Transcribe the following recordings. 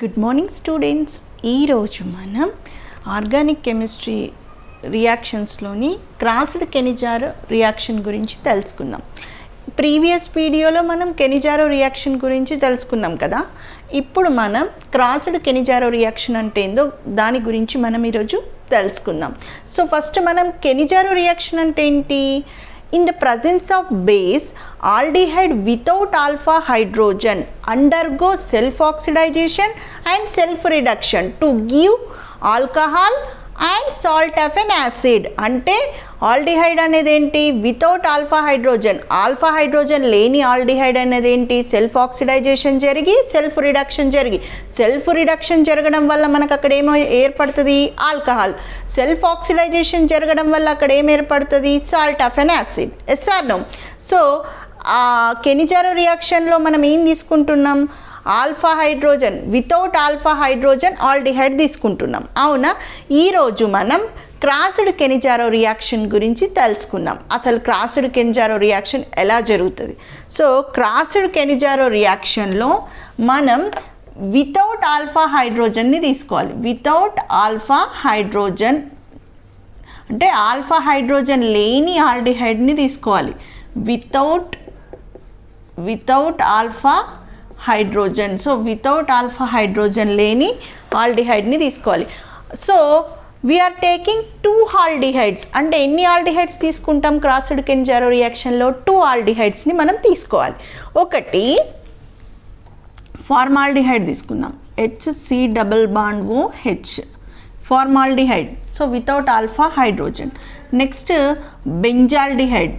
Good morning students. ఈరోజు మనం organic chemistry రియాక్షన్స్లోని crossed Cannizzaro reaction గురించి తెలుసుకుందాం. ప్రీవియస్ వీడియోలో మనం కెనిజారో రియాక్షన్ గురించి తెలుసుకున్నాం కదా. ఇప్పుడు మనం క్రాస్డ్ కెనిజారో రియాక్షన్ అంటే ఏందో దాని గురించి మనం ఈరోజు తెలుసుకుందాం. సో ఫస్ట్ మనం కెనిజారో రియాక్షన్ అంటే ఏంటి? In the presence of base, aldehyde without alpha hydrogen undergo self-oxidization and self-reduction to give alcohol and salt of an acid. అంటే ఆల్డిహైడ్ అనేది ఏంటి? Without alpha hydrogen. Alpha hydrogen లేని ఆల్డిహైడ్ అనేది ఏంటి? Self oxidisation జరిగి self reduction జరగడం వల్ల మనకు అక్కడ ఏమో ఏర్పడుతుంది? ఆల్కహాల్. సెల్ఫ్ ఆక్సిడైజేషన్ జరగడం వల్ల అక్కడ ఏం ఏర్పడుతుంది? Salt of an acid. Yes or no? So Cannizzaro రియాక్షన్లో మనం ఏం తీసుకుంటున్నాం? Alpha hydrogen without alpha hydrogen aldehyde తీసుకుంటున్నాం, అవునా? ఈరోజు మనం క్రాస్డ్ కెనిజారో రియాక్షన్ గురించి తెలుసుకుందాం. అసలు క్రాస్డ్ కెనిజారో రియాక్షన్ ఎలా జరుగుతుంది? సో క్రాస్డ్ కెనిజారో రియాక్షన్లో మనం వితౌట్ ఆల్ఫా హైడ్రోజన్ని తీసుకోవాలి. వితౌట్ ఆల్ఫా హైడ్రోజన్ అంటే ఆల్ఫా హైడ్రోజన్ లేని ఆల్డిహైడ్ని తీసుకోవాలి. Without alpha hydrogen. So without alpha hydrogen లేని ఆల్డిహైడ్ని తీసుకోవాలి. So we are taking 2 aldehydes. అంటే ఎన్ని ఆల్డిహైడ్స్ తీసుకుంటాం క్రాస్డ్ కెనిజారో రియాక్షన్లో? 2 ఆల్డిహైడ్స్ని మనం తీసుకోవాలి. ఒకటి ఫార్మాల్డిహైడ్ తీసుకుందాం, HC≡OH, formaldehyde. So without alpha hydrogen. Next benzaldehyde.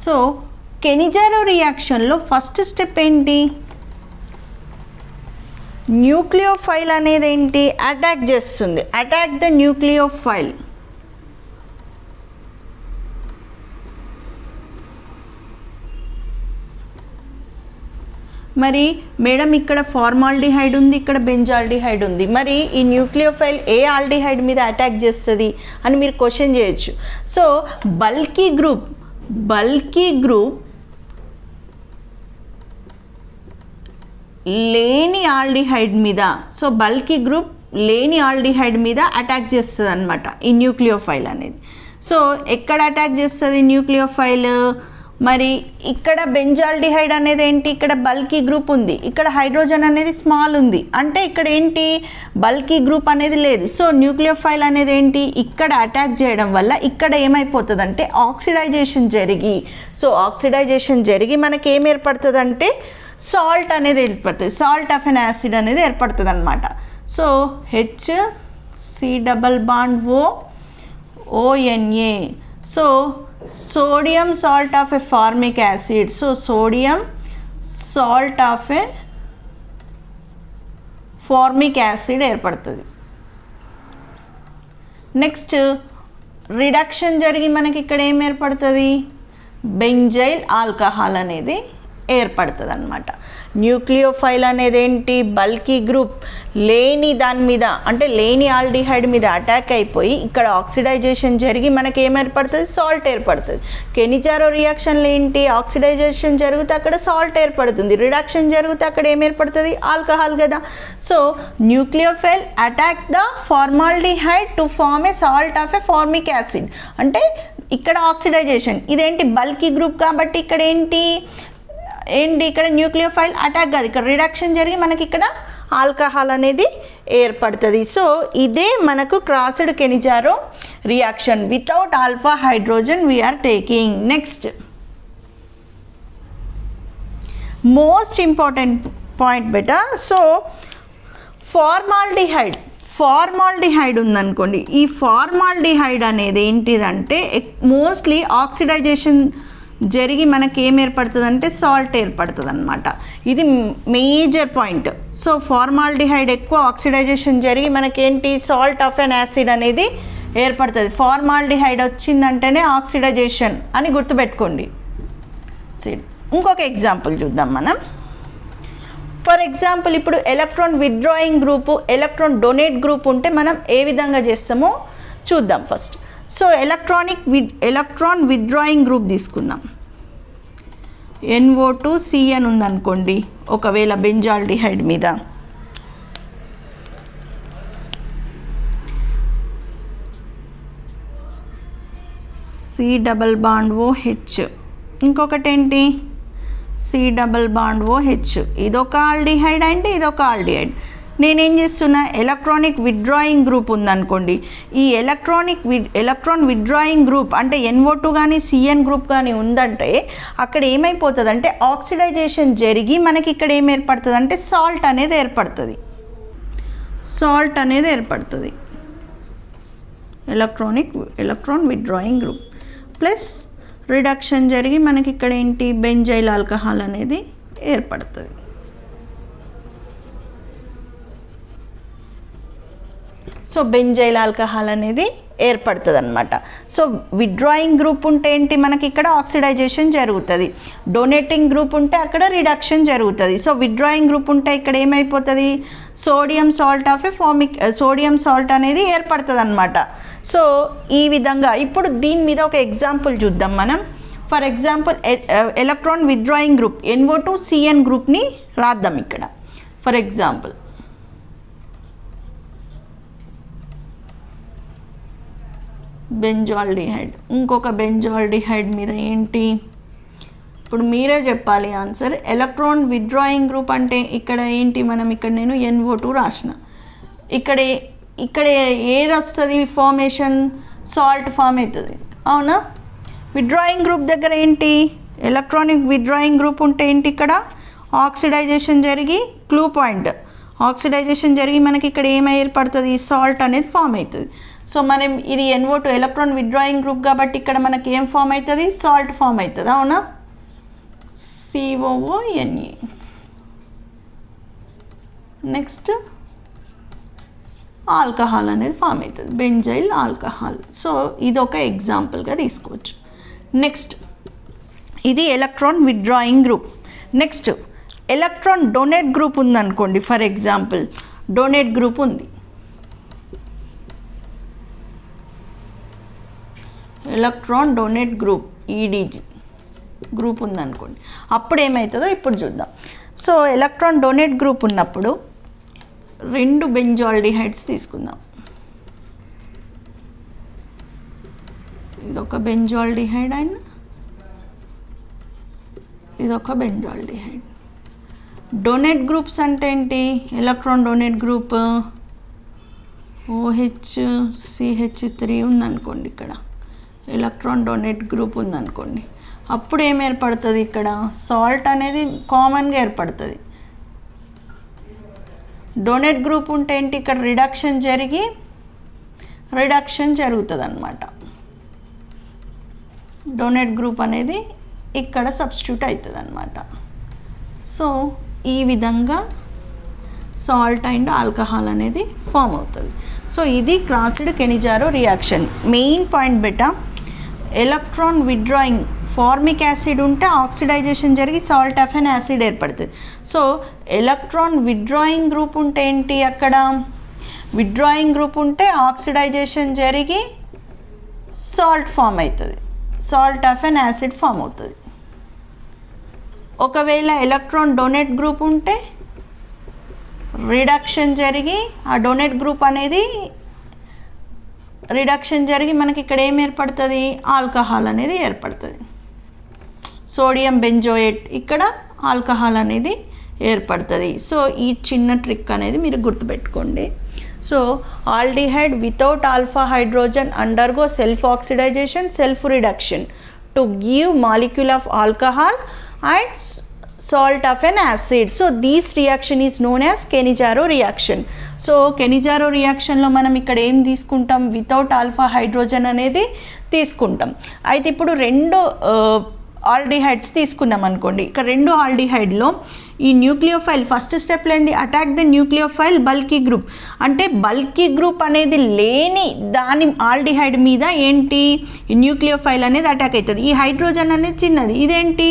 So Cannizzaro రియాక్షన్లో ఫస్ట్ స్టెప్ ఏంటి? న్యూక్లియోఫైల్ అనేది ఏంటి? అటాక్ చేస్తుంది. Attack the nucleophile. మరి మేడం ఇక్కడ ఫార్మాల్డిహైడ్ ఉంది, ఇక్కడ బెంజాల్డిహైడ్ ఉంది. మరి ఈ న్యూక్లియోఫైల్ ఏ ఆల్డిహైడ్ మీద అటాక్ చేస్తుంది అని మీరు క్వశ్చన్ చేయొచ్చు. సో బల్కీ గ్రూప్ లేని ఆల్డిహైడ్ మీద, సో బల్కీ గ్రూప్ లేని ఆల్డిహైడ్ మీద అటాక్ చేస్తుంది అనమాట ఈ న్యూక్లియోఫైల్ అనేది. సో ఎక్కడ అటాక్ చేస్తుంది న్యూక్లియోఫైల్? మరి ఇక్కడ బెంజాల్డిహైడ్ అనేది ఏంటి? ఇక్కడ బల్కీ గ్రూప్ ఉంది, ఇక్కడ హైడ్రోజన్ అనేది స్మాల్ ఉంది. అంటే ఇక్కడ ఏంటి? బల్కీ గ్రూప్ అనేది లేదు. సో న్యూక్లియోఫైల్ అనేది ఏంటి? ఇక్కడ అటాక్ చేయడం వల్ల ఇక్కడ ఏమైపోతుంది అంటే ఆక్సిడైజేషన్ జరిగి మనకి ఏం ఏర్పడుతుంది అంటే సాల్ట్ అనేది ఏర్పడుతుంది. సాల్ట్ ఆఫ్ ఎన్ యాసిడ్ అనేది ఏర్పడుతుంది అనమాట. So HC≡ONA. So sodium salt of a formic acid. So sodium salt of a formic acid ఏర్పడుతుంది. నెక్స్ట్ రిడక్షన్ జరిగి మనకి ఇక్కడ ఏం ఏర్పడుతుంది? బెంజైల్ ఆల్కహాల్ అనేది ఏర్పడుతుంది అనమాట. న్యూక్లియోఫైల్ అనేది ఏంటి? బల్కీ గ్రూప్ లేని దాని మీద, అంటే లేని ఆల్డిహైడ్ మీద అటాక్ అయిపోయి ఇక్కడ ఆక్సిడైజేషన్ జరిగి మనకి ఏం ఏర్పడుతుంది? సాల్ట్ ఏర్పడుతుంది. కెనిజారో రియాక్షన్లో ఏంటి? ఆక్సిడైజేషన్ జరిగితే అక్కడ సాల్ట్ ఏర్పడుతుంది, రిడక్షన్ జరిగితే అక్కడ ఏం ఏర్పడుతుంది? ఆల్కహాల్ కదా. So nucleophile attack the formaldehyde to form a salt of a formic acid. అంటే ఇక్కడ ఆక్సిడైజేషన్, ఇదేంటి? బల్కీ గ్రూప్ కాబట్టి ఇక్కడ ఏంటి? ఇక్కడ న్యూక్లియోఫైల్ అటాక్ కాదు, ఇక్కడ రిడక్షన్ జరిగి మనకి ఇక్కడ ఆల్కహాల్ అనేది ఏర్పడుతుంది. సో ఇదే మనకు crossed Cannizzaro reaction. Without alpha hydrogen we are taking. Next most important point beta. So formaldehyde ఉందనుకోండి. ఈ ఫార్మాల్డిహైడ్ అనేది ఏంటిదంటే మోస్ట్లీ ఆక్సిడైజేషన్ జరిగి మనకి ఏం ఏర్పడుతుంది అంటే సాల్ట్ ఏర్పడుతుంది అనమాట. ఇది మేజర్ పాయింట్. సో ఫార్మాల్డిహైడ్ ఎక్కువ ఆక్సిడైజేషన్ జరిగి మనకేంటి? సాల్ట్ ఆఫ్ ఎన్ యాసిడ్ అనేది ఏర్పడుతుంది. ఫార్మాల్డిహైడ్ వచ్చిందంటేనే ఆక్సిడైజేషన్ అని గుర్తుపెట్టుకోండి. ఇంకొక ఎగ్జాంపుల్ చూద్దాం మనం. ఫర్ ఎగ్జాంపుల్ ఇప్పుడు electron withdrawing group, electron donate group ఉంటే మనం ఏ విధంగా చేస్తామో చూద్దాం first. So electron withdrawing group తీసుకుందాం. NO2CN ఉందనుకోండి ఒకవేళ బెంజాల్డిహైడ్ మీద, C∬OH, ఇంకొకటి ఏంటి C∬OH, ఇదొక ఆల్డిహైడ్ అండ్ ఇదొక ఆల్డిహైడ్. నేనేం చేస్తున్నా, ఎలక్ట్రానిక్ విత్డ్రాయింగ్ గ్రూప్ ఉందనుకోండి, ఈ ఎలక్ట్రాన్ విత్డ్రాయింగ్ గ్రూప్ అంటే NO2 కానీ CN గ్రూప్ కానీ ఉందంటే అక్కడ ఏమైపోతుందంటే ఆక్సిడైజేషన్ జరిగి మనకి ఇక్కడ ఏం ఏర్పడుతుంది అంటే సాల్ట్ అనేది ఏర్పడుతుంది. Electron withdrawing group plus reduction జరిగి మనకి ఇక్కడ ఏంటి బెంజైల్ ఆల్కహాల్ అనేది ఏర్పడుతుంది. సో బెంజైల్ ఆల్కహాల్ అనేది ఏర్పడుతుంది అనమాట. సో విత్డ్రాయింగ్ గ్రూప్ ఉంటే ఏంటి మనకి ఇక్కడ ఆక్సిడైజేషన్ జరుగుతుంది, డొనేటింగ్ గ్రూప్ ఉంటే అక్కడ రిడక్షన్ జరుగుతుంది. సో విత్డ్రాయింగ్ గ్రూప్ ఉంటే ఇక్కడ ఏమైపోతుంది, సోడియం సాల్ట్ అనేది ఏర్పడుతుంది అనమాట. సో ఈ విధంగా ఇప్పుడు దీని మీద ఒక ఎగ్జాంపుల్ చూద్దాం మనం. For example electron withdrawing group NO2CN గ్రూప్ని రాద్దాం ఇక్కడ. ఫర్ ఎగ్జాంపుల్ బెంజాల్డిహైడ్, ఇంకొక బెంజాల్డిహైడ్ మీద ఏంటి, ఇప్పుడు మీరే చెప్పాలి ఆన్సర్. ఎలక్ట్రాన్ విత్డ్రాయింగ్ గ్రూప్ అంటే ఇక్కడ ఏంటి, మనం ఇక్కడ నేను NO2 రాసిన, ఇక్కడ ఏది వస్తుంది ఫార్మేషన్, సాల్ట్ ఫామ్ అవుతుంది అవునా. విత్డ్రాయింగ్ గ్రూప్ దగ్గర ఏంటి, ఎలక్ట్రానిక్ విత్డ్రాయింగ్ గ్రూప్ ఉంటే ఏంటి ఇక్కడ ఆక్సిడైజేషన్ జరిగి ఆక్సిడైజేషన్ జరిగి మనకి ఇక్కడ ఏమై ఏర్పడుతుంది, సాల్ట్ అనేది ఫామ్ అవుతుంది. సో మనం ఇది NO2 ఎలక్ట్రాన్ విత్డ్రాయింగ్ గ్రూప్ కాబట్టి ఇక్కడ మనకి ఏం ఫామ్ అవుతుంది, సాల్ట్ ఫామ్ అవుతుంది అవునా, COONA. నెక్స్ట్ ఆల్కహాల్ అనేది ఫామ్ అవుతుంది, బెంజైల్ ఆల్కహాల్. సో ఇది ఒక ఎగ్జాంపుల్గా తీసుకోవచ్చు. నెక్స్ట్ ఇది electron withdrawing group. Next electron donate group ఉందనుకోండి. ఫర్ ఎగ్జాంపుల్ డొనేట్ గ్రూప్ ఉంది, electron donate group EDG group ఉందనుకోండి, అప్పుడు ఏమవుతుందో ఇప్పుడు చూద్దాం. సో ఎలక్ట్రాన్ డొనేట్ గ్రూప్ ఉన్నప్పుడు 2 బెంజాల్డిహైడ్స్ తీసుకుందాం. ఇదొక బెంజాల్డిహైడ్ అండ్ ఇదొక బెంజాల్డిహైడ్. డొనేట్ గ్రూప్స్ అంటే ఏంటి, ఎలక్ట్రాన్ డొనేట్ గ్రూప్ OHCH3 ఉందనుకోండి, ఇక్కడ ఎలక్ట్రాన్ డొనేట్ గ్రూప్ ఉందనుకోండి, అప్పుడు ఏం ఏర్పడుతుంది, ఇక్కడ సాల్ట్ అనేది కామన్గా ఏర్పడుతుంది. డొనేట్ గ్రూప్ ఉంటే ఏంటి, ఇక్కడ రిడక్షన్ జరుగుతుంది అన్నమాట. డొనేట్ గ్రూప్ అనేది ఇక్కడ సబ్స్టిట్యూట్ అవుతుంది అన్నమాట. సో ఈ విధంగా సాల్ట్ అండ్ ఆల్కహాల్ అనేది ఫామ్ అవుతుంది. సో ఇది crossed Cannizzaro reaction. Main point beta, electron withdrawing formic acid ఉంటే ఆక్సిడైజేషన్ జరిగి సాల్ట్ ఆఫ్ అన్ యాసిడ్ ఏర్పడుతుంది. సో ఎలక్ట్రాన్ విత్డ్రాయింగ్ గ్రూప్ ఉంటే ఏంటి, అక్కడ విత్డ్రాయింగ్ గ్రూప్ ఉంటే ఆక్సిడైజేషన్ జరిగి సాల్ట్ ఫామ్ అవుతుంది, salt of an acid form అవుతుంది. ఒకవేళ ఎలక్ట్రాన్ డొనేట్ గ్రూప్ ఉంటే రిడక్షన్ జరిగి ఆ డొనేట్ గ్రూప్ అనేది రిడక్షన్ జరిగి మనకి ఇక్కడ ఏం ఏర్పడుతుంది, ఆల్కహాల్ అనేది ఏర్పడుతుంది. సోడియం బెంజోయేట్, ఇక్కడ ఆల్కహాల్ అనేది ఏర్పడుతుంది. సో ఈ చిన్న ట్రిక్ అనేది మీరు గుర్తుపెట్టుకోండి. So aldehyde without alpha hydrogen undergo self oxidisation, self reduction to give molecule of alcohol and salt of an acid. So this reaction is known as Cannizzaro reaction. So Cannizzaro రియాక్షన్లో మనం ఇక్కడ ఏం తీసుకుంటాం, without alpha hydrogen అనేది తీసుకుంటాం. అయితే ఇప్పుడు 2 aldehydes తీసుకున్నాం అనుకోండి. ఇక్కడ 2 ఆల్డిహైడ్లో ఈ న్యూక్లియోఫైల్ ఫస్ట్ స్టెప్లో ఏంది, attack the nucleophile bulky group. అంటే బల్కీ గ్రూప్ అనేది లేని దాని ఆల్డిహైడ్ మీద ఏంటి, ఈ న్యూక్లియోఫైల్ అనేది అటాక్ అవుతుంది. ఈ హైడ్రోజన్ అనేది చిన్నది, ఇదేంటి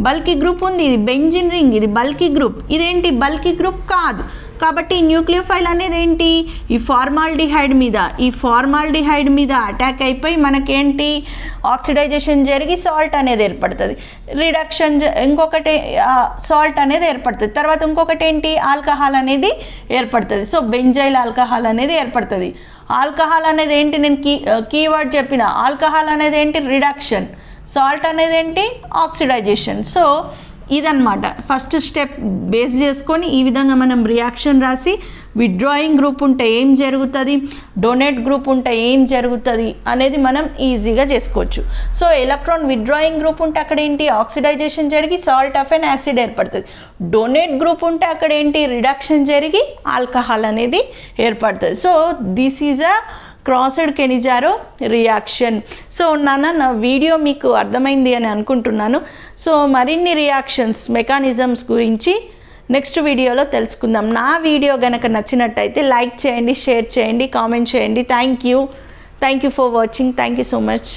బల్కీ గ్రూప్ ఉంది, ఇది బెంజిన్ రింగ్, ఇది బల్కీ గ్రూప్, ఇదేంటి బల్కీ గ్రూప్ కాదు. కాబట్టి న్యూక్లియోఫైల్ అనేది ఏంటి, ఈ ఫార్మాల్డిహైడ్ మీద అటాక్ అయిపోయి మనకేంటి ఆక్సిడైజేషన్ జరిగి సాల్ట్ అనేది ఏర్పడుతుంది, రిడక్షన్ ఇంకొకటి సాల్ట్ అనేది ఏర్పడుతుంది, తర్వాత ఇంకొకటి ఏంటి ఆల్కహాల్ అనేది ఏర్పడుతుంది. సో బెంజైల్ ఆల్కహాల్ అనేది ఏర్పడుతుంది. ఆల్కహాల్ అనేది ఏంటి, నేను కీవర్డ్ చెప్పిన, ఆల్కహాల్ అనేది ఏంటి రిడక్షన్, సాల్ట్ అనేది ఏంటి ఆక్సిడైజేషన్. సో ఇదన్నమాట ఫస్ట్ స్టెప్ బేస్ చేసుకొని ఈ విధంగా మనం రియాక్షన్ రాసి విత్డ్రాయింగ్ గ్రూప్ ఉంటే ఏం జరుగుతుంది, డొనేట్ గ్రూప్ ఉంటే ఏం జరుగుతుంది అనేది మనం ఈజీగా చేసుకోవచ్చు. సో ఎలక్ట్రాన్ విత్డ్రాయింగ్ గ్రూప్ ఉంటే అక్కడ ఏంటి ఆక్సిడైజేషన్ జరిగి సాల్ట్ ఆఫ్ ఎన్ యాసిడ్ ఏర్పడుతుంది. డొనేట్ గ్రూప్ ఉంటే అక్కడ ఏంటి రిడక్షన్ జరిగి ఆల్కహాల్ అనేది ఏర్పడుతుంది. So this is a crossed Cannizzaro reaction. So నా వీడియో మీకు అర్థమైంది అని అనుకుంటున్నాను. సో మరిన్ని రియాక్షన్స్ మెకానిజమ్స్ గురించి నెక్స్ట్ వీడియోలో తెలుసుకుందాం. నా వీడియో కనుక నచ్చినట్టయితే లైక్ చేయండి, షేర్ చేయండి, కామెంట్ చేయండి. Thank you for watching. Thank you so much.